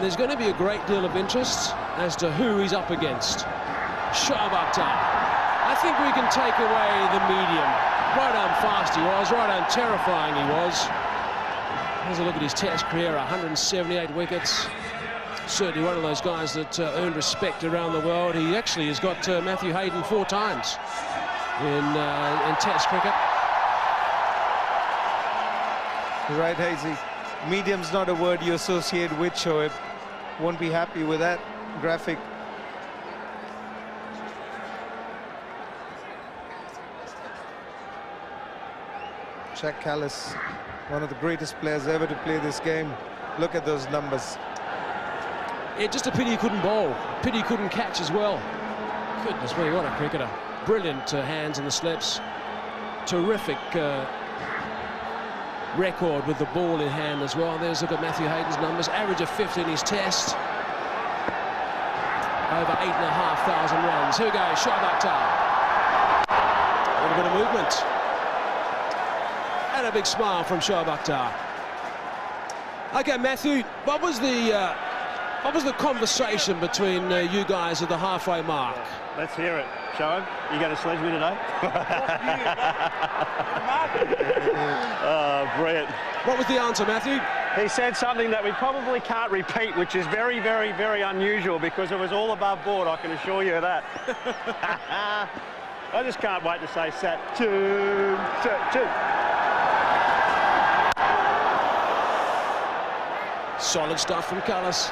there's going to be a great deal of interest as to who he's up against. Shoaib Akhter. I think we can take away the medium. Right on fast he was, right on terrifying he was. Here's a look at his Test career, 178 wickets. Certainly one of those guys that earned respect around the world. He actually has got Matthew Hayden 4 times in Test cricket. You're right, Hazy. Medium's not a word you associate with Shoaib. Won't be happy with that graphic. Jack Callis, one of the greatest players ever to play this game. Look at those numbers. Yeah, just a pity he couldn't bowl. Pity he couldn't catch as well. Goodness me, what a cricketer. Brilliant hands in the slips. Terrific record with the ball in hand as well. There's a look at Matthew Hayden's numbers. Average of 50 in his Test. Over 8,500 runs. Here we go, Shoaib Akhter. A little bit of movement. And a big smile from Shoaib Akhter. Okay, Matthew, what was the conversation between you guys at the halfway mark? Let's hear it. Shoaib, you going to sledge me today? Oh, brilliant. What was the answer, Matthew? He said something that we probably can't repeat, which is very, very, very unusual because it was all above board, I can assure you of that. I just can't wait to say Saturn. Solid stuff from Callis.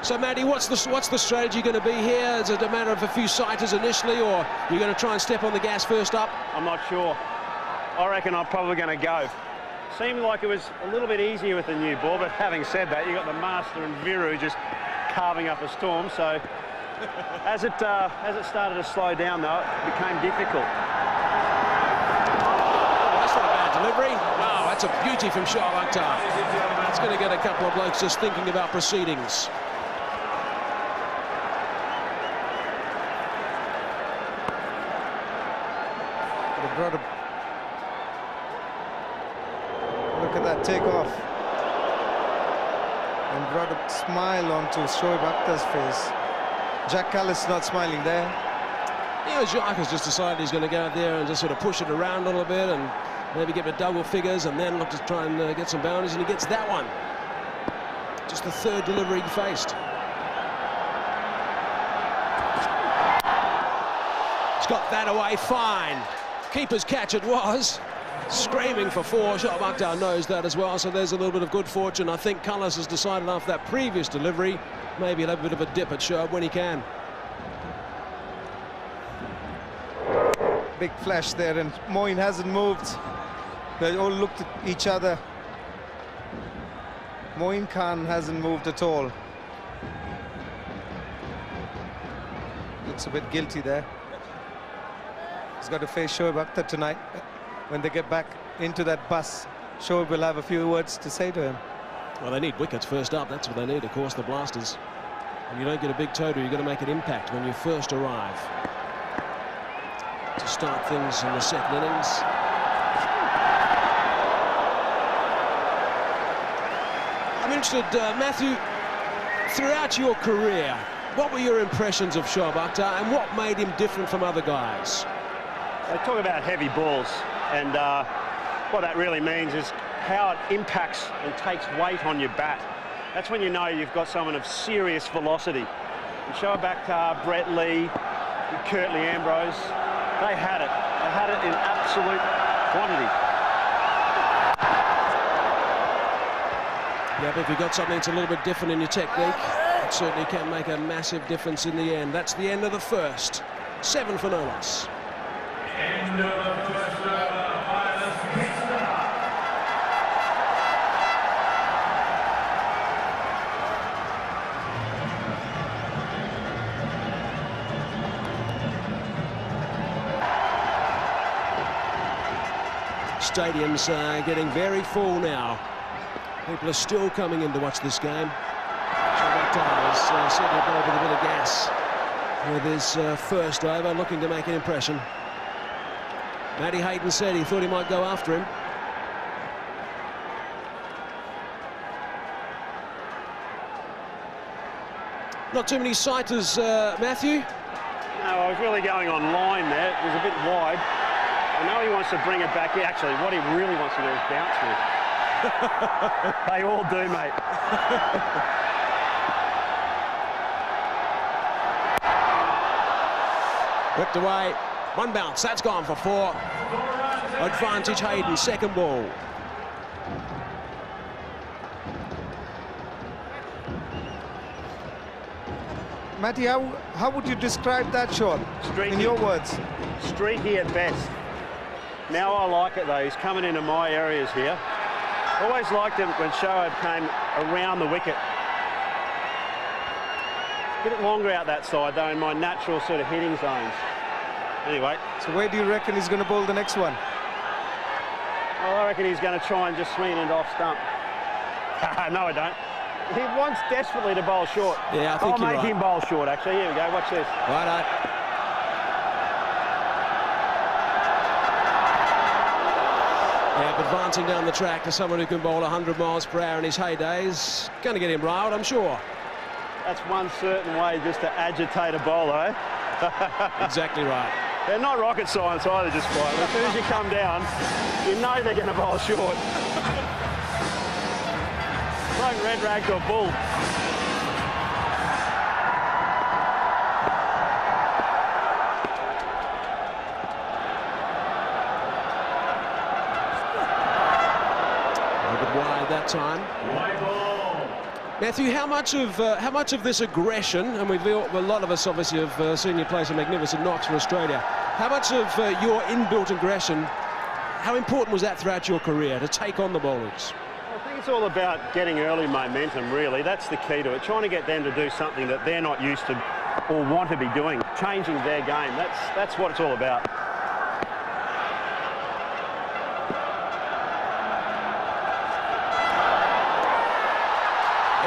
So, Matty, what's the strategy going to be here? Is it a matter of a few sighters initially, or are you going to try and step on the gas first up? I'm not sure. I reckon I'm probably going to go. Seemed like it was a little bit easier with the new ball, but having said that, you got the Master and Viru just carving up a storm. So, as it started to slow down, though, it became difficult. That's not a bad delivery. Wow, that's a beauty from Shoaib Akhter. That's going to get a couple of blokes just thinking about proceedings. Look at that takeoff. And brought a smile onto Shoaib Akhter's face. Jack Callis not smiling there. Yeah, Jacques has just decided he's going to go out there and just sort of push it around a little bit and maybe get the double figures and then look to try and get some boundaries, and he gets that one. Just the 3rd delivery he faced. He's got that away fine. Keeper's catch it was. Screaming for 4. Shoaib Akhter knows that as well, so there's a little bit of good fortune. I think Callis has decided after that previous delivery, maybe he'll have a bit of a dip at Shoaib when he can. Big flash there, and Moeen hasn't moved. They all looked at each other. Moeen Khan hasn't moved at all. Looks a bit guilty there. He's got to face Shoaib Akhter tonight. When they get back into that bus, Shoaib will have a few words to say to him. Well, they need wickets first up. That's what they need, of course, the Blasters. And you don't get a big total, you've got to make an impact when you first arrive. To start things in the second innings. I'm interested, Matthew, throughout your career, what were your impressions of Shoaib Akhter and what made him different from other guys? They talk about heavy balls, and what that really means is how it impacts and takes weight on your bat. That's when you know you've got someone of serious velocity. And Shoaib Akhter, Brett Lee, Curtly Ambrose, they had it. They had it in absolute quantity. Yeah, but if you've got something that's a little bit different in your technique, it certainly can make a massive difference in the end. That's the end of the first. 7 for no loss. End of the first over. Stadium's getting very full now. People are still coming in to watch this game. Shoaib Akhter has certainly bowled with a bit of gas with his first over, looking to make an impression. Matty Hayden said he thought he might go after him. Not too many sighters, Matthew. No, I was really going on line there. It was a bit wide. I know he wants to bring it back. Actually, what he really wants to do is bounce with. They all do, mate. Whipped away. One bounce. That's gone for 4. Advantage Hayden. Second ball. Matty, how would you describe that shot in your words? Streaky at best. Now I like it though. He's coming into my areas here. Always liked him when Shoaib came around the wicket. A bit longer out that side though in my natural sort of hitting zones. Anyway. So where do you reckon he's going to bowl the next one? Well, I reckon he's going to try and just swing it off stump. No, I don't. He wants desperately to bowl short. Yeah, I think I'll make him bowl short, actually. Here we go, watch this. Righto. Yeah, advancing down the track to someone who can bowl 100 miles per hour in his heydays. Going to get him riled, I'm sure. That's one certain way just to agitate a bowler, eh? Exactly right. They're not rocket science either, just quietly. As soon as you come down, you know they're going to bowl short. Like red rag to a bull. A bit wide that time. Matthew, how much of this aggression, and a lot of us obviously have seen you play some magnificent knocks for Australia, how much of your inbuilt aggression, how important was that throughout your career to take on the bowlers? I think it's all about getting early momentum, really. That's the key to it. Trying to get them to do something that they're not used to or want to be doing, changing their game. That's what it's all about.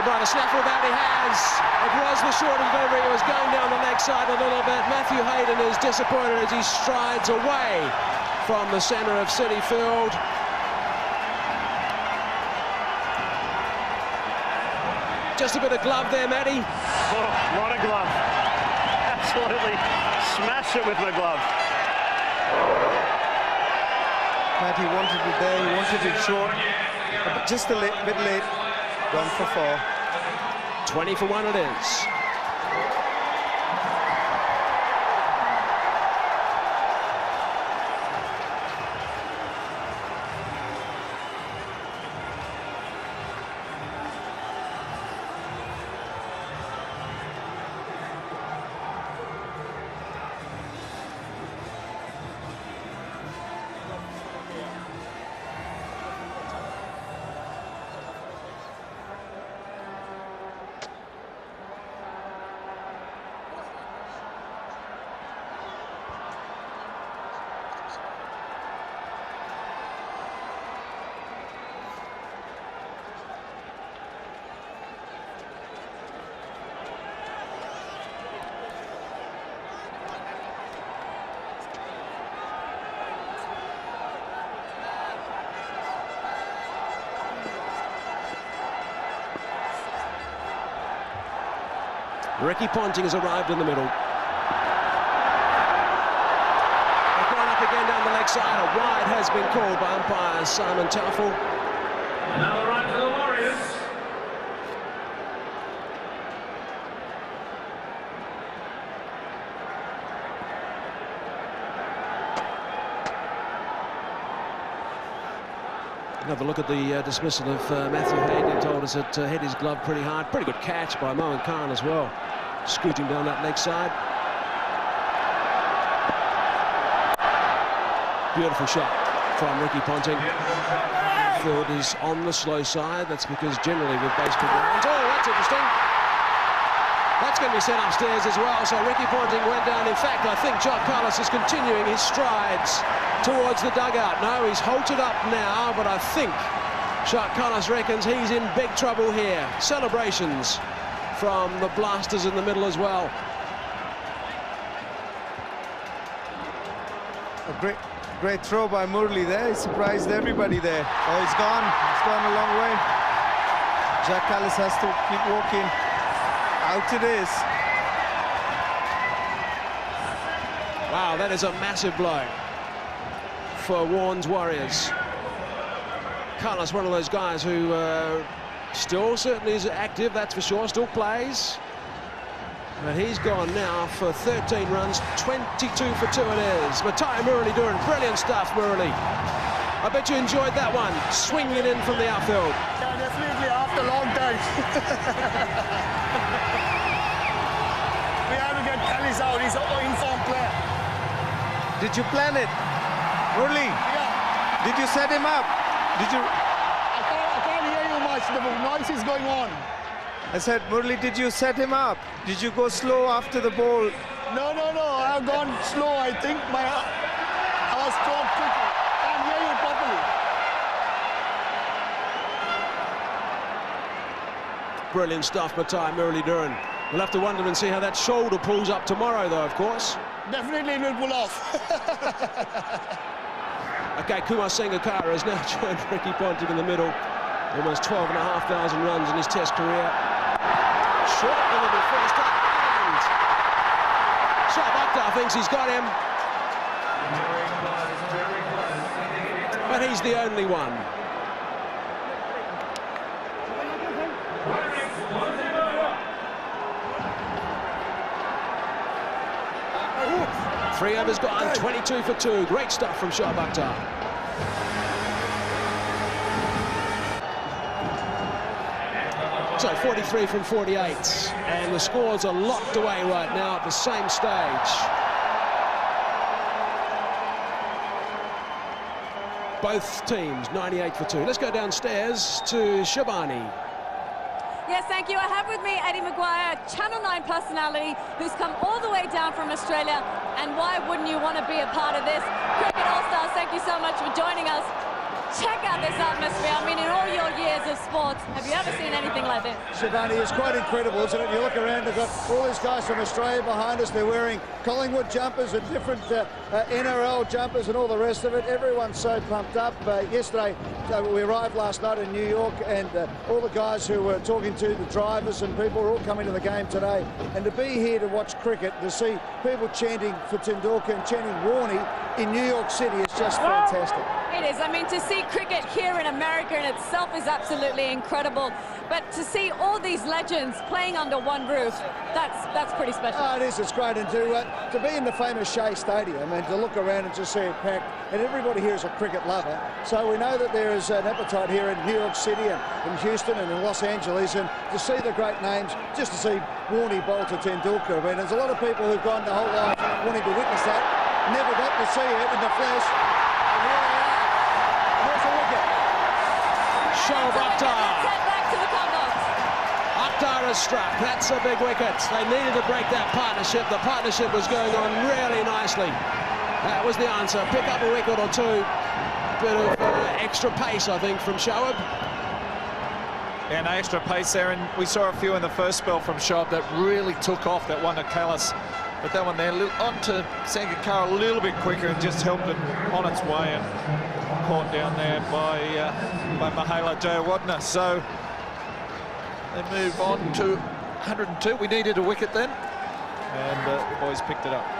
By the snaffle that he has. It was the short of delivery. It was going down the leg side a little bit. Matthew Hayden is disappointed as he strides away from the centre of City Field. Just a bit of glove there, Matty. Oh, what a glove. Absolutely smashed it with my glove. Matty wanted it there, he wanted it short. Just a bit late. Gone for 4. 20 for 1 it is. Ricky Ponting has arrived in the middle. They've gone up again down the leg side. A wide has been called by umpire Simon Taufel. Another run for the Warriors. Another look at the dismissal of Matthew Hayden. He told us it hit his glove pretty hard. Pretty good catch by Mohan Khan as well. Scooting down that leg side. Beautiful shot from Ricky Ponting. Field is on the slow side. That's because generally with baseball grounds. Oh, that's interesting. That's going to be sent upstairs as well. So Ricky Ponting went down. In fact, I think Jock Carlos is continuing his strides towards the dugout. No, he's halted up now, but I think Jock Carlos reckons he's in big trouble here. Celebrations from the Blasters in the middle as well. A great throw by Murli there. He surprised everybody there. Oh, he's gone. He's gone a long way. Jack Callis has to keep walking. Out it is. Wow, that is a massive blow for Warren's Warriors. Carlos, one of those guys who still certainly is active, that's for sure, still plays. But he's gone now for 13 runs, 22 for 2 it is. Matai Murali doing brilliant stuff, Murali. I bet you enjoyed that one, swinging it in from the outfield. Yeah, definitely after a long time. We have to get Callis out, he's an informed player. Did you plan it? Murali, Yeah. did you set him up? Did you? I can't hear you much, the noise is going on. I said, Murali, did you set him up? Did you go slow after the ball? No, I've gone slow, I think. I was stopped quickly. Can't hear you properly. Brilliant stuff, Matai Murali Duran. We'll have to wonder and see how that shoulder pulls up tomorrow, though, of course. Definitely it will pull off. Okay, Kumar Sangakkara has now joined Ricky Ponting in the middle. Almost 12,500 runs in his Test career. Short in the first up, and Shoaib Akhter thinks he's got him. But he's the only one. Three overs gone, 22 for 2. Great stuff from Shoaib Akhter. So 43 from 48, and the scores are locked away right now at the same stage. Both teams 98 for 2. Let's go downstairs to Shabani. Yes, thank you. I have with me Eddie Maguire, Channel 9 personality, who's come all the way down from Australia. And why wouldn't you want to be a part of this? Cricket All-Stars, thank you so much for joining us. Check out this atmosphere. I mean, in all your years of sports, have you ever seen anything like this? Shivani, it's quite incredible, isn't it? You look around, they've got all these guys from Australia behind us. They're wearing Collingwood jumpers and different NRL jumpers and all the rest of it. Everyone's so pumped up. Yesterday, we arrived last night in New York, and all the guys who were talking to the drivers and people were all coming to the game today. And to be here to watch cricket, to see people chanting for Tendulkar and chanting Warnie in New York City is just fantastic. It is. I mean, to see cricket here in America in itself is absolutely incredible. But to see all these legends playing under one roof, that's pretty special. Oh, it is. It's great. And to be in the famous Shea Stadium and to look around and just see it packed, and everybody here is a cricket lover. So we know that there is an appetite here in New York City and in Houston and in Los Angeles, and to see the great names, just to see Warnie bowl to Tendulkar. I mean, there's a lot of people who've gone their whole life wanting to witness that, never got to see it in the flesh. And here they are. Here's a wicket. Shoaib Akhter. Let's head back to the combos. Akhter has struck. That's a big wicket. They needed to break that partnership. The partnership was going on really nicely. That was the answer. Pick up a wicket or two. Bit of extra pace, I think, from Shoaib. Yeah, no extra pace there, and we saw a few in the first spell from Shoaib that really took off. That one to Callis, but that one there onto Sangakkara a little bit quicker and just helped it on its way and caught down there by Mahela Jayawardene. So they move on to 102. We needed a wicket then, and the boys picked it up.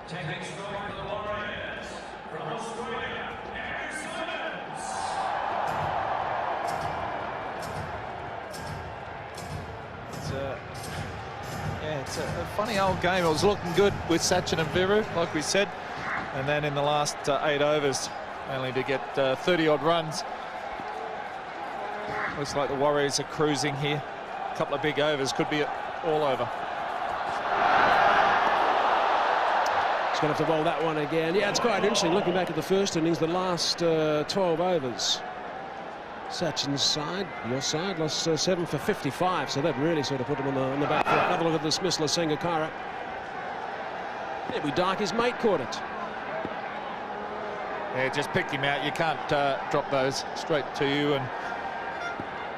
Taking score for the Warriors from Australia, It's a funny old game. It was looking good with Sachin and Viru, like we said, and then in the last 8 overs, only to get 30-odd runs. Looks like the Warriors are cruising here. A couple of big overs, could be all over. He's going to have to bowl that one again. Yeah, it's quite interesting looking back at the first innings, the last 12 overs. Sachin's side, your side, lost 7 for 55, so that really sort of put him on the back foot. Have a look at the dismissal of Sangakkara. It'd be dark, his mate caught it. Yeah, just picked him out. You can't drop those straight to you. And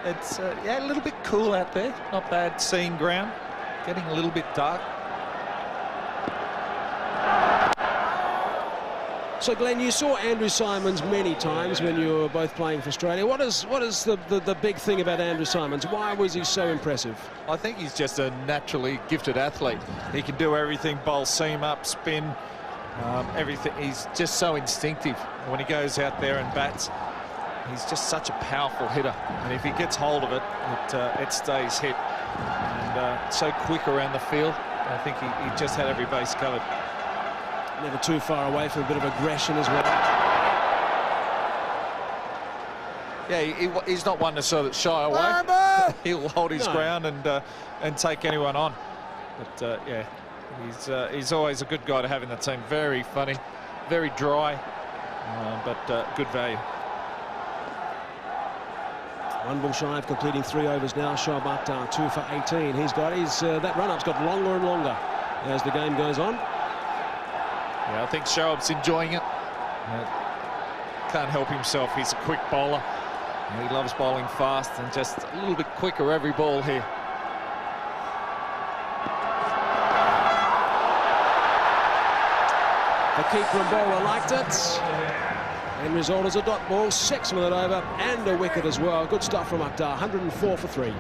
it's yeah, a little bit cool out there. Not bad seeing ground. Getting a little bit dark. So, Glenn, you saw Andrew Simons many times when you were both playing for Australia. What is the big thing about Andrew Simons? Why was he so impressive? I think he's just a naturally gifted athlete. He can do everything, bowl seam up, spin, everything. He's just so instinctive when he goes out there and bats. He's just such a powerful hitter, and if he gets hold of it, it stays hit. And so quick around the field. I think he just had every base covered. Never too far away for a bit of aggression as well. Yeah, he's not one to sort of shy away. He'll hold his ground and take anyone on. But yeah, he's always a good guy to have in the team. Very funny, very dry, but good value. One ball shy of completing 3 overs now. Shoaib Akhter 2 for 18. He's got his that run-up's got longer and longer as the game goes on. Yeah, I think Shoaib's enjoying it. Can't help himself. He's a quick bowler. He loves bowling fast and just a little bit quicker every ball here. The keeper and bowler liked it. End result is a dot ball, 6 minute over, and a wicket as well. Good stuff from Akhter, 104 for 3.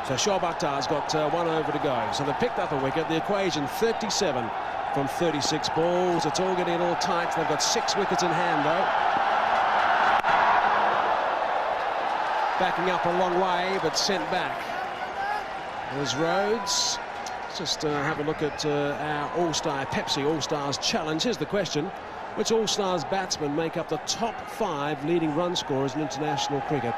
So Shoaib Akhtar's got 1 over to go. So they picked up a wicket. The equation 37 from 36 balls. It's all getting all tight. They've got 6 wickets in hand though. Backing up a long way, but sent back. There's Rhodes. Let's just have a look at our All-Star Pepsi All-Stars Challenge. Here's the question. Which All-Stars batsmen make up the top 5 leading run scorers in international cricket?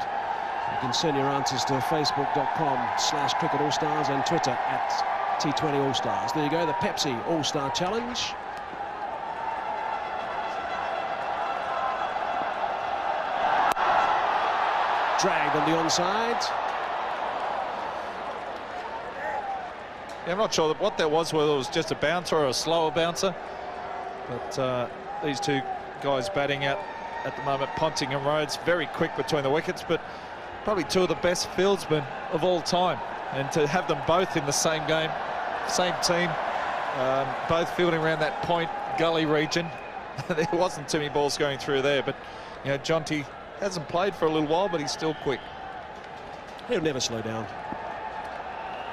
You can send your answers to facebook.com/Cricket All-Stars and Twitter at T20 All-Stars. There you go, the Pepsi All-Star Challenge. Dragged on the onside. Yeah, I'm not sure what that was, whether it was just a bouncer or a slower bouncer. But these two guys batting out at the moment, Ponting and Rhodes, very quick between the wickets, but probably 2 of the best fieldsmen of all time. And to have them both in the same game, same team, both fielding around that point gully region. There wasn't too many balls going through there, but you know, Jonty hasn't played for a little while, but he's still quick. He'll never slow down.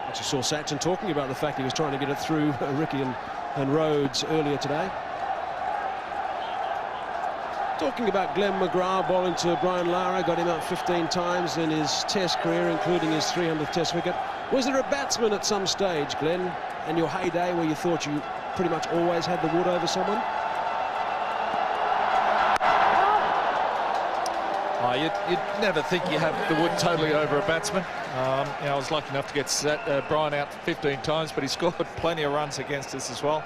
Actually saw Sachin talking about the fact he was trying to get it through Ricky and Rhodes earlier today. Talking about Glenn McGrath bowling to Brian Lara, got him out 15 times in his test career, including his 300th test wicket. Was there a batsman at some stage, Glenn, in your heyday where you thought you pretty much always had the wood over someone? You'd never think you have the wood totally over a batsman. You know, I was lucky enough to get Brian out 15 times, but he scored plenty of runs against us as well.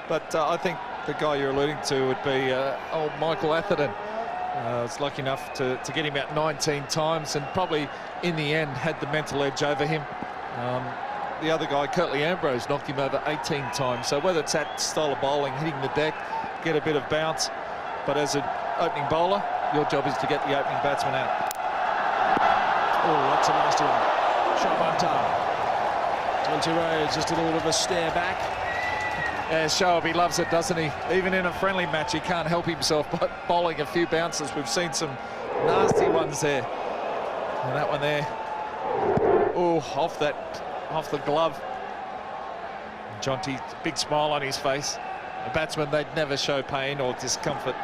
But I think the guy you're alluding to would be old Michael Atherton. I was lucky enough to get him out 19 times and probably in the end had the mental edge over him. The other guy, Curtly Ambrose, knocked him over 18 times. So whether it's that style of bowling, hitting the deck, get a bit of bounce, but as an opening bowler, your job is to get the opening batsman out. Oh, that's a nasty one. Shoaib Akhter. 20 Rhodes, just a little bit of a stare back. Yeah, Shoaib, he loves it, doesn't he? Even in a friendly match, he can't help himself but bowling a few bounces. We've seen some nasty ones there. And that one there, oh, off the glove. Jonty, big smile on his face. A batsman, they'd never show pain or discomfort.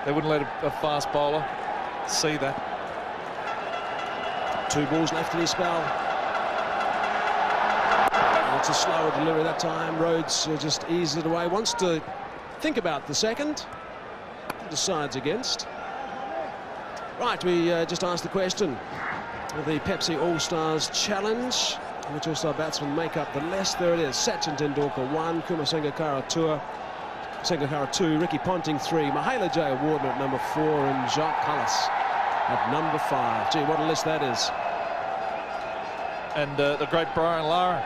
They wouldn't let a fast bowler see that. 2 balls left in his spell. It's a slower delivery that time. Rhodes just eases it away. Wants to think about the second. Decides against. Right, we just asked the question of the Pepsi All-Stars Challenge. Which All-Star batsmen make up the list? There it is. Sachin Tendulkar 1, Kumar Sangakkara 2, Ricky Ponting 3, Mahela J. Warden at number 4, and Jacques Kallis at number 5. Gee, what a list that is. And the great Brian Lara,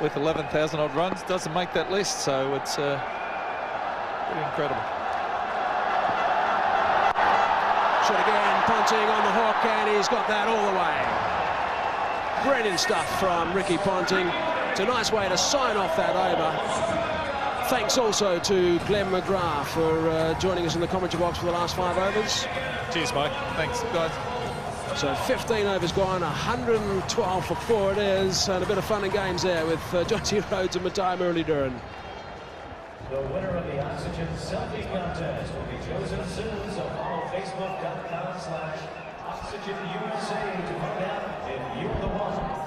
with 11,000 odd runs, doesn't make that list, so it's pretty incredible. Shot again, Ponting on the hook, and he's got that all the way. Brilliant stuff from Ricky Ponting. It's a nice way to sign off that over. Thanks also to Glenn McGrath for joining us in the commentary box for the last 5 overs. Cheers, Mike. Thanks, guys. So 15 overs gone, 112 for 4 it is, and a bit of fun and games there with Jonty Rhodes and Matai Muralidharan. The winner of the Oxygen Selfie Contest will be chosen soon, so follow Facebook.com/OxygenUSA to find out if you're the one.